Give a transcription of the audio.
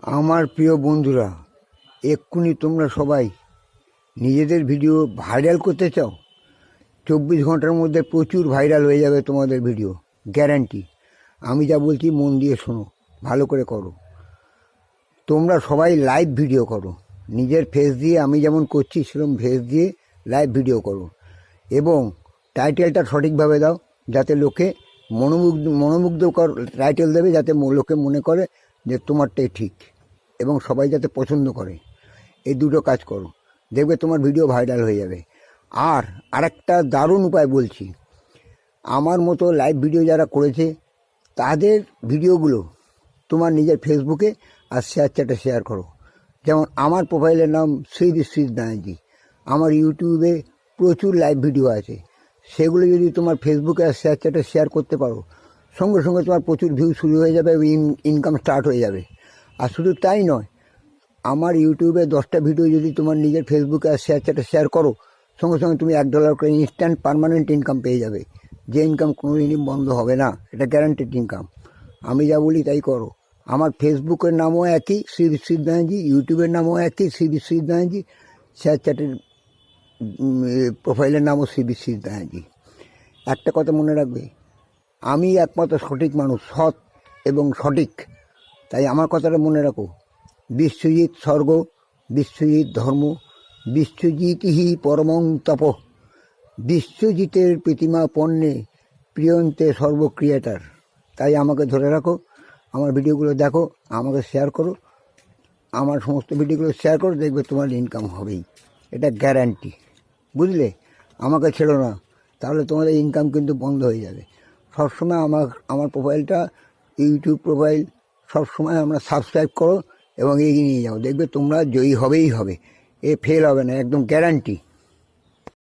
আমার প্রিয় বন্ধুরা, এক্ষুনি তোমরা সবাই নিজেদের ভিডিও ভাইরাল করতে চাও? 24 ঘন্টার মধ্যে প্রচুর ভাইরাল হয়ে যাবে তোমাদের ভিডিও, গ্যারান্টি। আমি যা বলছি মন দিয়ে শোনো, ভালো করে করো। তোমরা সবাই লাইভ ভিডিও করো, নিজের ফেস দিয়ে, আমি যেমন করছি সেরকম ফেস দিয়ে লাইভ ভিডিও করো, এবং টাইটেলটা সঠিকভাবে দাও, যাতে লোকে মনোমুগ্ধকর টাইটেল দেবে, যাতে লোকে মনে করে যে তোমারটাই ঠিক, এবং সবাই যাতে পছন্দ করে। এই দুটো কাজ করো, দেখবে তোমার ভিডিও ভাইরাল হয়ে যাবে। আর আরেকটা দারুণ উপায় বলছি, আমার মতো লাইভ ভিডিও যারা করেছে তাদের ভিডিওগুলো তোমার নিজের ফেসবুকে আর শেয়ার চ্যাটে শেয়ার করো। যেমন আমার প্রোফাইলের নাম শ্রী বিশ্বজিৎ ব্যানার্জি, আমার ইউটিউবে প্রচুর লাইভ ভিডিও আছে, সেগুলো যদি তোমার ফেসবুকে আর শেয়ার চ্যাটে শেয়ার করতে পারো, সঙ্গে সঙ্গে তোমার প্রচুর ভিউ শুরু হয়ে যাবে, ইনকাম স্টার্ট হয়ে যাবে। আর শুধু তাই নয়, আমার ইউটিউবে 10টা ভিডিও যদি তোমার নিজের ফেসবুকে আর শেয়ার চ্যাটে শেয়ার করো, সঙ্গে সঙ্গে তুমি $1 করে ইনস্ট্যান্ট পার্মানেন্ট ইনকাম পেয়ে যাবে, যে ইনকাম কোনোদিনই বন্ধ হবে না, এটা গ্যারান্টেড ইনকাম। আমি যা বলি তাই করো। আমার ফেসবুকের নামও একই, শ্রী বিশ্বজিৎ ব্যানার্জি, ইউটিউবের নামও একই, শ্রী বিশ্বজিৎ ব্যানার্জি, শেয়ার চ্যাটের প্রোফাইলের নামও শ্রী বিশ্বজিৎ ব্যানার্জি। একটা কথা মনে রাখবে, আমি একমাত্র সঠিক মানুষ, সৎ এবং সঠিক, তাই আমার কথাটা মনে রাখো। বিশ্বজিৎ স্বর্গ, বিশ্বজিৎ ধর্ম, বিশ্বজিৎহি পরমং তপ, বিশ্বজিতের প্রতিমা পণ্যে প্রিয়ন্তে সর্বক্রিয়েটার। তাই আমাকে ধরে রাখো, আমার ভিডিওগুলো দেখো, আমাকে শেয়ার করো, আমার সমস্ত ভিডিওগুলো শেয়ার করো, দেখবে তোমার ইনকাম হবেই, এটা গ্যারান্টি। বুঝলে? আমাকে ছেড়ো না, তাহলে তোমাদের ইনকাম কিন্তু বন্ধ হয়ে যাবে। সবসময় আমার প্রোফাইলটা, ইউটিউব প্রোফাইল সবসময় আমরা সাবস্ক্রাইব করো এবং এগিয়ে নিয়ে যাও, দেখবে তোমরা জয়ী হবেই হবে, এ ফেল হবে না, একদম গ্যারান্টি।